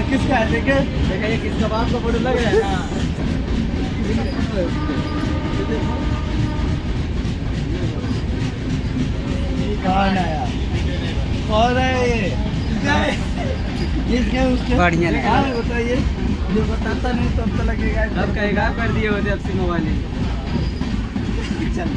किसका है देखे? देखा ये किसका बाप का फोटो लग रहा है ना? कौन है यार? कौन है ये? किसका है उसके? बढ़िया लगा। हाँ बताइए, जो बताता नहीं तो अब तो लगेगा अब कहेगा कर दिए होते अब से मोबाइल। चल